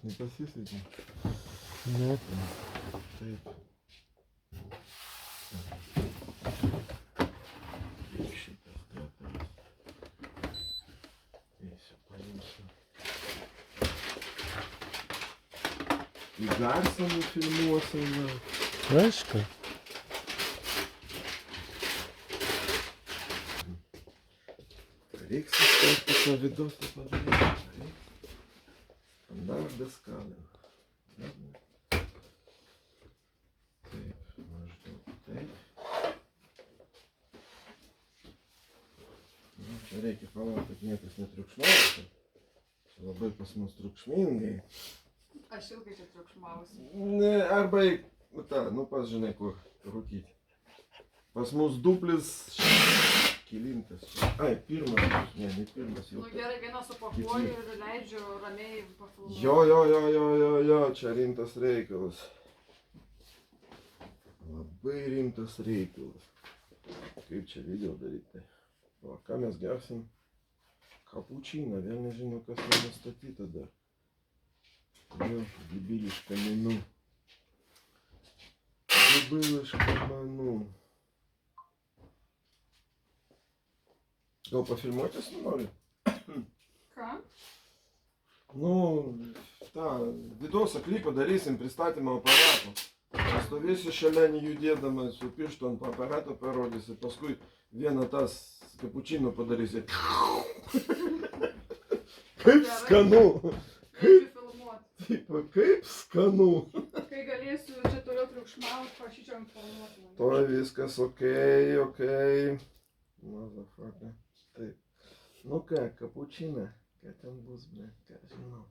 Nepasisekė. Ne. Taip. Šitas teatras. Eisiu, paimsiu. Į garsą nufilmuosim. Aišku. Reiks iškart tą vidosą padaryti. Standartas kalina. Taip, maždaug taip. Nu, čia reikia palaukti, kad niekas netriukšmautų. Čia labai pas mus triukšmingai. Aš ilgai čia triukšmausiu. Ne, arba eik, ta, nu pas žinai kur rūkyti. Pas mus duplis kilintas. Ai, pirmas, ne pirmas jau. Nu gerai, vieną supakuoju ir leidžiu ramiai pafilmuoti. Jo, čia rimtas reikalas. Labai rimtas reikalas. Kaip čia video daryti? O ką mes gersim? Kapučiną, vėl nežinau, kas ten nustatyta dar. Jo, debiliška menu. Debiliška menu. Gal pafilmuotis nori? Ką? Nu, tą vidosą klipą darysim, pristatymą aparato. Stovėsiu šalia nejudėdamas, su pirštu ant aparato parodysi, paskui vieną tas kapučino padarysi. Kaip skanu! Leidžiu filmuoti. Taip, kaip skanu! Kai galėsiu čia toliau triukšmauti, prašyčiau informuoti mane. To viskas okei. Motherfucker. Taip. Nu ką, kapučiną? Ką ten bus, ką žinau.